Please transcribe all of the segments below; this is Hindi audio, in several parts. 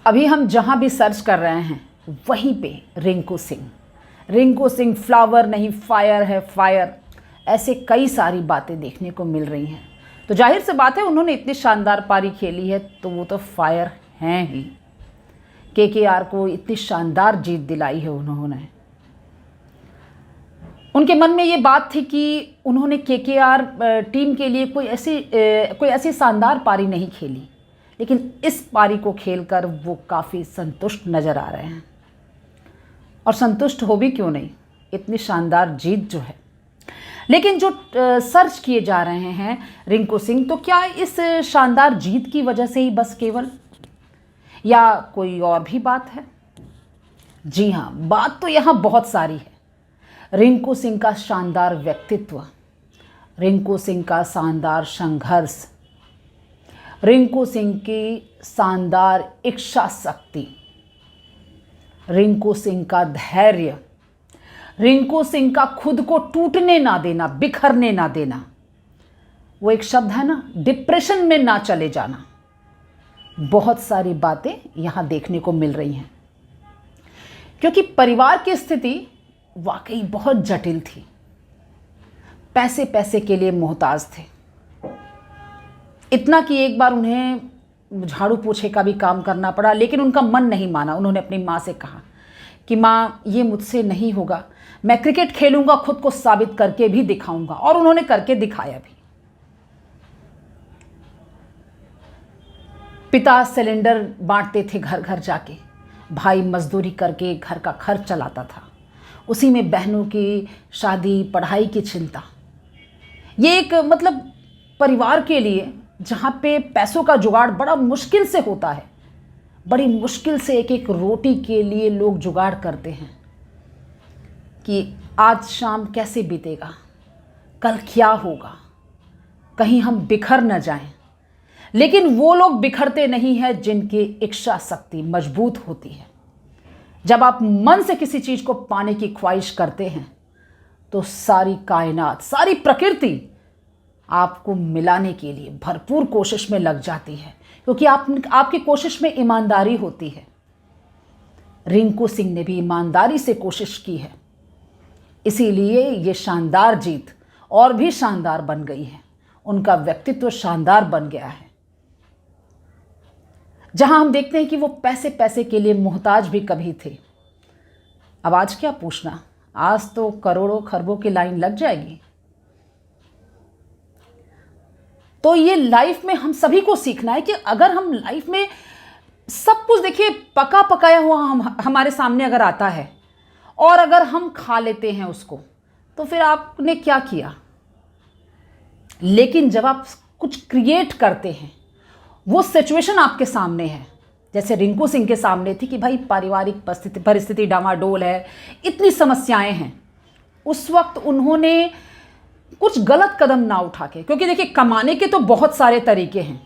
अभी हम जहाँ भी सर्च कर रहे हैं वहीं पे रिंकू सिंह फ्लावर नहीं फायर है, फायर, ऐसे कई सारी बातें देखने को मिल रही हैं। तो जाहिर सी बात है उन्होंने इतनी शानदार पारी खेली है तो वो तो फायर हैं ही। केकेआर को इतनी शानदार जीत दिलाई है उन्होंने। उनके मन में ये बात थी कि उन्होंने केकेआर टीम के लिए कोई ऐसी शानदार पारी नहीं खेली, लेकिन इस पारी को खेलकर वो काफ़ी संतुष्ट नज़र आ रहे हैं। और संतुष्ट हो भी क्यों नहीं, इतनी शानदार जीत जो है। लेकिन जो सर्च किए जा रहे हैं रिंकू सिंह, तो क्या इस शानदार जीत की वजह से ही बस केवल, या कोई और भी बात है? जी हाँ, बात तो यहाँ बहुत सारी है। रिंकू सिंह का शानदार व्यक्तित्व, रिंकू सिंह का शानदार संघर्ष, रिंकू सिंह की शानदार इच्छा शक्ति, रिंकू सिंह का धैर्य, रिंकू सिंह का खुद को टूटने ना देना, बिखरने ना देना। वो एक शब्द है ना, डिप्रेशन में ना चले जाना। बहुत सारी बातें यहाँ देखने को मिल रही हैं, क्योंकि परिवार की स्थिति वाकई बहुत जटिल थी। पैसे पैसे के लिए मोहताज थे, इतना कि एक बार उन्हें झाड़ू पोछे का भी काम करना पड़ा, लेकिन उनका मन नहीं माना। उन्होंने अपनी माँ से कहा कि माँ, ये मुझसे नहीं होगा, मैं क्रिकेट खेलूंगा, खुद को साबित करके भी दिखाऊंगा। और उन्होंने करके दिखाया भी। पिता सिलेंडर बांटते थे घर घर जाके, भाई मजदूरी करके घर का खर्च चलाता था, उसी में बहनों की शादी, पढ़ाई की चिंता। ये एक मतलब परिवार के लिए जहाँ पे पैसों का जुगाड़ बड़ा मुश्किल से होता है, बड़ी मुश्किल से एक एक रोटी के लिए लोग जुगाड़ करते हैं कि आज शाम कैसे बीतेगा, कल क्या होगा, कहीं हम बिखर न जाएं। लेकिन वो लोग बिखरते नहीं हैं जिनकी इच्छा शक्ति मजबूत होती है। जब आप मन से किसी चीज़ को पाने की ख्वाहिश करते हैं तो सारी कायनात, सारी प्रकृति आपको मिलाने के लिए भरपूर कोशिश में लग जाती है, क्योंकि आपकी कोशिश में ईमानदारी होती है। रिंकू सिंह ने भी ईमानदारी से कोशिश की है, इसीलिए ये शानदार जीत और भी शानदार बन गई है। उनका व्यक्तित्व शानदार बन गया है। जहां हम देखते हैं कि वो पैसे पैसे के लिए मोहताज भी कभी थे, अब आज क्या पूछना, आज तो करोड़ों खरबों की लाइन लग जाएगी। तो ये लाइफ में हम सभी को सीखना है कि अगर हम लाइफ में सब कुछ देखिए पका पकाया हुआ हमारे सामने अगर आता है और अगर हम खा लेते हैं उसको, तो फिर आपने क्या किया। लेकिन जब आप कुछ क्रिएट करते हैं, वो सिचुएशन आपके सामने है, जैसे रिंकू सिंह के सामने थी कि भाई पारिवारिक परिस्थिति डामाडोल है, इतनी समस्याएं हैं, उस वक्त उन्होंने कुछ गलत कदम ना उठा के, क्योंकि देखिए कमाने के तो बहुत सारे तरीके हैं,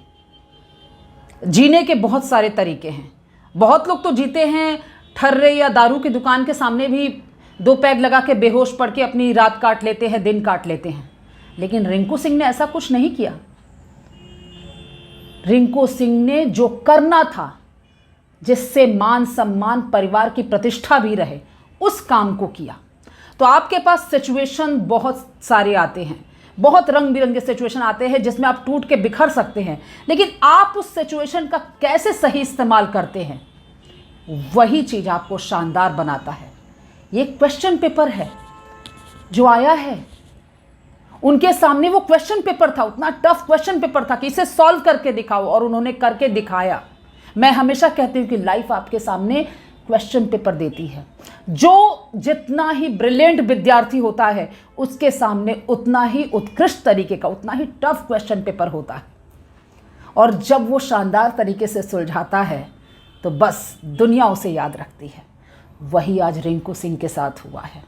जीने के बहुत सारे तरीके हैं। बहुत लोग तो जीते हैं ठर्रे या दारू की दुकान के सामने भी 2 पैग लगा के बेहोश पड़ के अपनी रात काट लेते हैं, दिन काट लेते हैं। लेकिन रिंकू सिंह ने ऐसा कुछ नहीं किया। रिंकू सिंह ने जो करना था, जिससे मान सम्मान, परिवार की प्रतिष्ठा भी रहे, उस काम को किया। तो आपके पास सिचुएशन बहुत सारे आते हैं, बहुत रंग बिरंगे सिचुएशन आते हैं जिसमें आप टूट के बिखर सकते हैं, लेकिन आप उस सिचुएशन का कैसे सही इस्तेमाल करते हैं, वही चीज़ आपको शानदार बनाता है। ये क्वेश्चन पेपर है जो आया है, उनके सामने वो क्वेश्चन पेपर था, उतना टफ क्वेश्चन पेपर था कि इसे सॉल्व करके दिखाओ, और उन्होंने करके दिखाया। मैं हमेशा कहती हूँ कि लाइफ आपके सामने क्वेश्चन पेपर देती है। जो जितना ही ब्रिलियंट विद्यार्थी होता है, उसके सामने उतना ही उत्कृष्ट तरीके का, उतना ही टफ क्वेश्चन पेपर होता है। और जब वो शानदार तरीके से सुलझाता है तो बस दुनिया उसे याद रखती है। वही आज रिंकू सिंह के साथ हुआ है।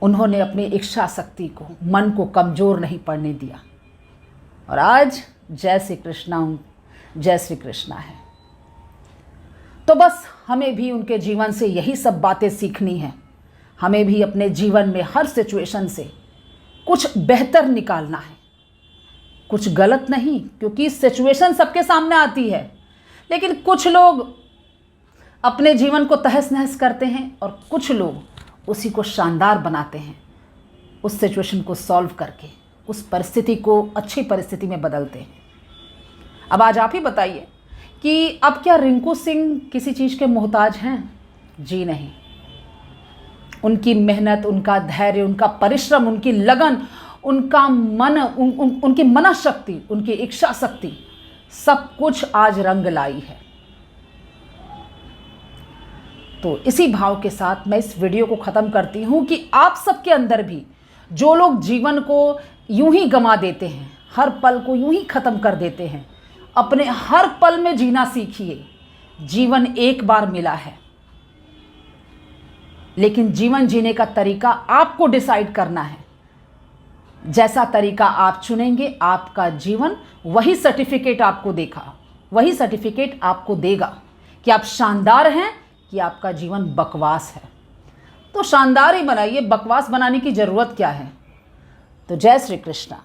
उन्होंने अपनी इच्छा शक्ति को, मन को कमज़ोर नहीं पड़ने दिया, और आज जय श्री कृष्णा, जय श्री कृष्णा है। तो बस हमें भी उनके जीवन से यही सब बातें सीखनी है। हमें भी अपने जीवन में हर सिचुएशन से कुछ बेहतर निकालना है, कुछ गलत नहीं, क्योंकि सिचुएशन सबके सामने आती है। लेकिन कुछ लोग अपने जीवन को तहस नहस करते हैं और कुछ लोग उसी को शानदार बनाते हैं, उस सिचुएशन को सॉल्व करके उस परिस्थिति को अच्छी परिस्थिति में बदलते हैं। अब आज आप ही बताइए कि अब क्या रिंकू सिंह किसी चीज़ के मोहताज हैं? जी नहीं। उनकी मेहनत, उनका धैर्य, उनका परिश्रम, उनकी लगन, उनका मन, उनकी मनशक्ति, उनकी इच्छा शक्ति, सब कुछ आज रंग लाई है। तो इसी भाव के साथ मैं इस वीडियो को ख़त्म करती हूँ कि आप सबके अंदर भी जो लोग जीवन को यूं ही गंवा देते हैं, हर पल को यूं ही ख़त्म कर देते हैं, अपने हर पल में जीना सीखिए। जीवन एक बार मिला है, लेकिन जीवन जीने का तरीका आपको डिसाइड करना है। जैसा तरीका आप चुनेंगे, आपका जीवन वही सर्टिफिकेट आपको देगा, वही सर्टिफिकेट आपको देगा कि आप शानदार हैं कि आपका जीवन बकवास है। तो शानदार ही बनाइए, बकवास बनाने की ज़रूरत क्या है। तो जय श्री कृष्णा।